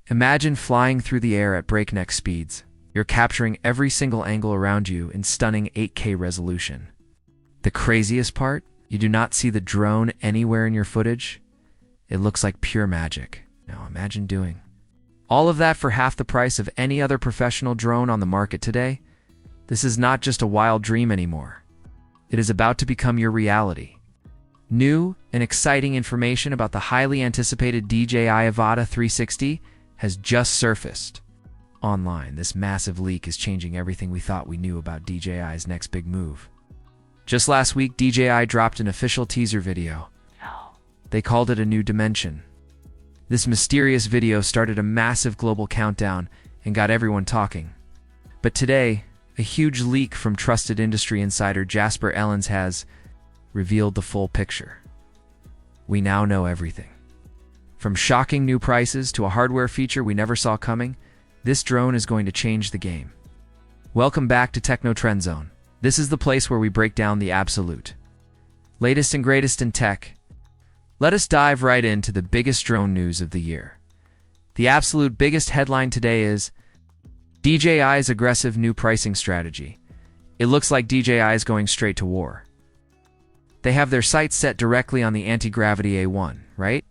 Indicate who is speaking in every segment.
Speaker 1: Imagine flying through the air at breakneck speeds. You're capturing every single angle around you in stunning 8K resolution. The craziest part? You do not see the drone anywhere in your footage. It looks like pure magic. Now imagine doing all of that for half the price of any other professional drone on the market today. This is not just a wild dream anymore. It is about to become your reality. New and exciting information about the highly anticipated DJI Avata 360 has just surfaced online. This massive leak is changing everything we thought we knew about DJI's next big move. Just last week, DJI dropped an official teaser video. They called it a new dimension. This mysterious video started a massive global countdown and got everyone talking. But today, a huge leak from trusted industry insider Jasper Ellens has revealed the full picture. We now know everything. From shocking new prices to a hardware feature we never saw coming, this drone is going to change the game. Welcome back to Techno Trend Zone. This is the place where we break down the absolute latest and greatest in tech. Let us dive right into the biggest drone news of the year. The absolute biggest headline today is DJI's aggressive new pricing strategy. It looks like DJI is going straight to war. They have their sights set directly on the Antigravity A1, right?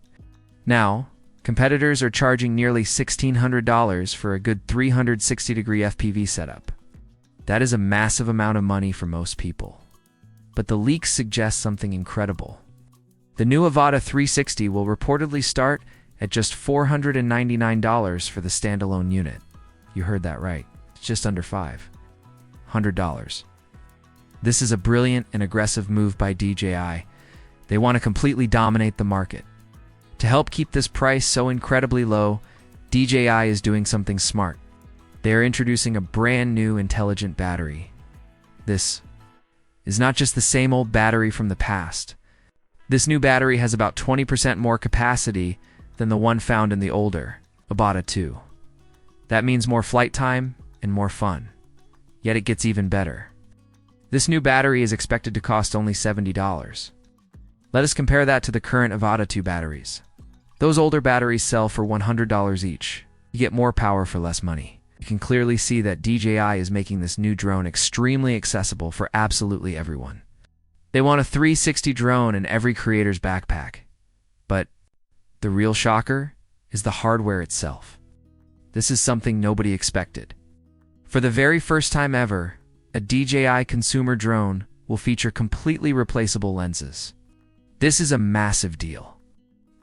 Speaker 1: Now, competitors are charging nearly $1,600 for a good 360-degree FPV setup. That is a massive amount of money for most people. But the leaks suggest something incredible. The new Avata 360 will reportedly start at just $499 for the standalone unit. You heard that right. It's just under $500. This is a brilliant and aggressive move by DJI. They want to completely dominate the market. To help keep this price so incredibly low, DJI is doing something smart. They are introducing a brand new intelligent battery. This is not just the same old battery from the past. This new battery has about 20% more capacity than the one found in the older Avata 2. That means more flight time and more fun. Yet it gets even better. This new battery is expected to cost only $70. Let us compare that to the current Avata 2 batteries. Those older batteries sell for $100 each. You get more power for less money. You can clearly see that DJI is making this new drone extremely accessible for absolutely everyone. They want a 360 drone in every creator's backpack. But the real shocker is the hardware itself. This is something nobody expected. For the very first time ever, a DJI consumer drone will feature completely replaceable lenses. This is a massive deal.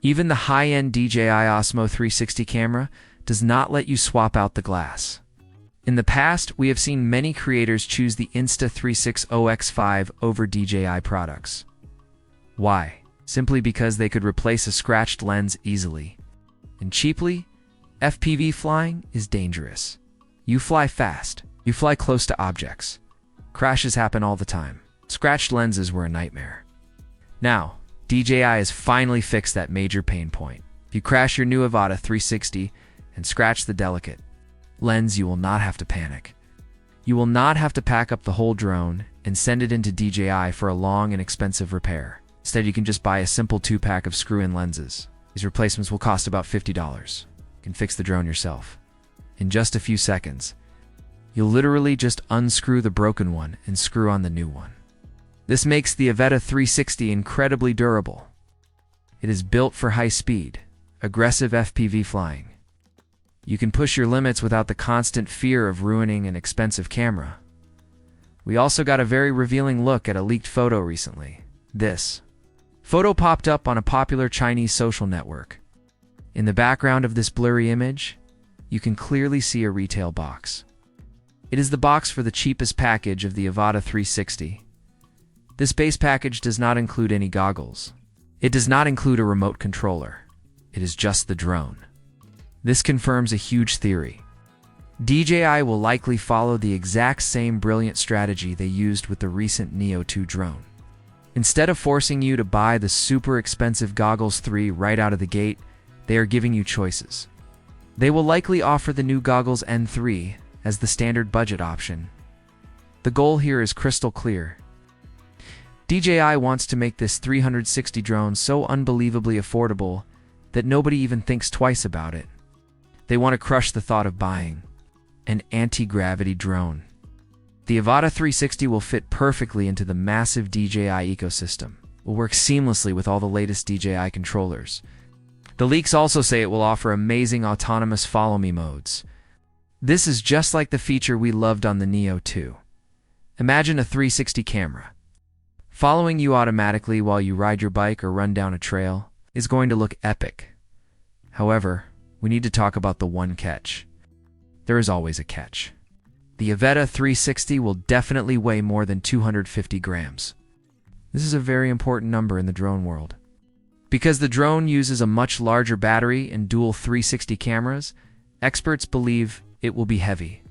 Speaker 1: Even the high-end DJI Osmo 360 camera does not let you swap out the glass. In the past, we have seen many creators choose the Insta360 X5 over DJI products. Why? Simply because they could replace a scratched lens easily. And cheaply, FPV flying is dangerous. You fly fast. You fly close to objects. Crashes happen all the time. Scratched lenses were a nightmare. Now, DJI has finally fixed that major pain point. If you crash your new Avata 360 and scratch the delicate lens, you will not have to panic. You will not have to pack up the whole drone and send it into DJI for a long and expensive repair. Instead, you can just buy a simple 2-pack of screw-in lenses. These replacements will cost about $50. You can fix the drone yourself. In just a few seconds, you'll literally just unscrew the broken one and screw on the new one. This makes the Avata 360 incredibly durable. It is built for high-speed, aggressive FPV flying. You can push your limits without the constant fear of ruining an expensive camera. We also got a very revealing look at a leaked photo recently. This photo popped up on a popular Chinese social network. In the background of this blurry image, you can clearly see a retail box. It is the box for the cheapest package of the Avata 360. This base package does not include any goggles. It does not include a remote controller. It is just the drone. This confirms a huge theory. DJI will likely follow the exact same brilliant strategy they used with the recent Neo 2 drone. Instead of forcing you to buy the super expensive Goggles 3 right out of the gate, they are giving you choices. They will likely offer the new Goggles N3 as the standard budget option. The goal here is crystal clear. DJI wants to make this 360 drone so unbelievably affordable that nobody even thinks twice about it. they want to crush the thought of buying an anti-gravity drone. The Avata 360 will fit perfectly into the massive DJI ecosystem. It will work seamlessly with all the latest DJI controllers. The leaks also say it will offer amazing autonomous follow-me modes. This is just like the feature we loved on the Neo 2. Imagine a 360 camera following you automatically while you ride your bike or run down a trail is going to look epic. However, we need to talk about the one catch. There is always a catch. The Avata 360 will definitely weigh more than 250 grams. This is a very important number in the drone world. Because the drone uses a much larger battery and dual 360 cameras, experts believe it will be heavy.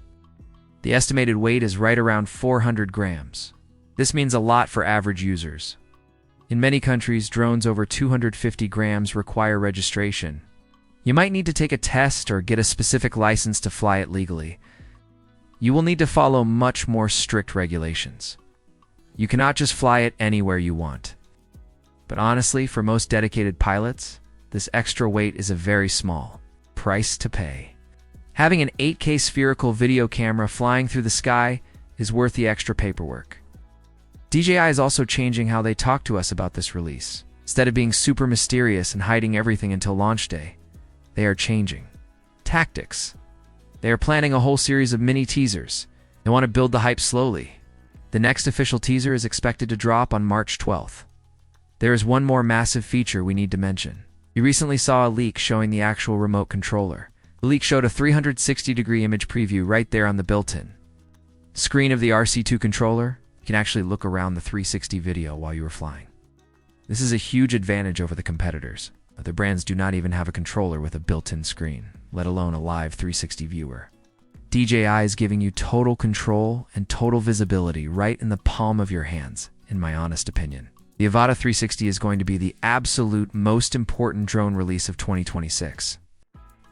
Speaker 1: The estimated weight is right around 400 grams. This means a lot for average users. In many countries, drones over 250 grams require registration. You might need to take a test or get a specific license to fly it legally. You will need to follow much more strict regulations. You cannot just fly it anywhere you want. But honestly, for most dedicated pilots, this extra weight is a very small price to pay. Having an 8K spherical video camera flying through the sky is worth the extra paperwork. DJI is also changing how they talk to us about this release. Instead of being super mysterious and hiding everything until launch day, they are changing tactics. They are planning a whole series of mini teasers. They want to build the hype slowly. The next official teaser is expected to drop on March 12th. There is one more massive feature we need to mention. We recently saw a leak showing the actual remote controller. The leak showed a 360-degree image preview right there on the built-in screen of the RC2 controller. You can actually look around the 360 video while you are flying. This is a huge advantage over the competitors. Other brands do not even have a controller with a built-in screen, let alone a live 360 viewer. DJI is giving you total control and total visibility right in the palm of your hands, in my honest opinion. The Avata 360 is going to be the absolute most important drone release of 2026.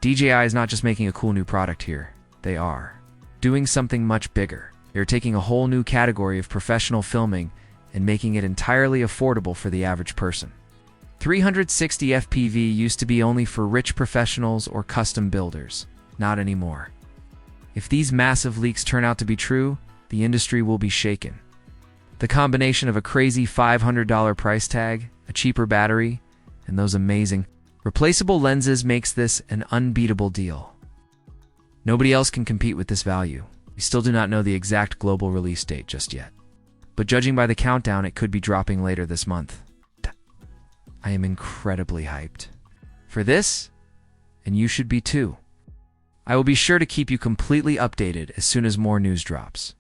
Speaker 1: DJI is not just making a cool new product here. They are doing something much bigger. They're taking a whole new category of professional filming and making it entirely affordable for the average person. 360 FPV used to be only for rich professionals or custom builders. Not anymore. If these massive leaks turn out to be true, the industry will be shaken. The combination of a crazy $500 price tag, a cheaper battery, and those amazing replaceable lenses makes this an unbeatable deal. Nobody else can compete with this value. We still do not know the exact global release date just yet, but judging by the countdown, it could be dropping later this month. I am incredibly hyped for this, and you should be too. I will be sure to keep you completely updated as soon as more news drops.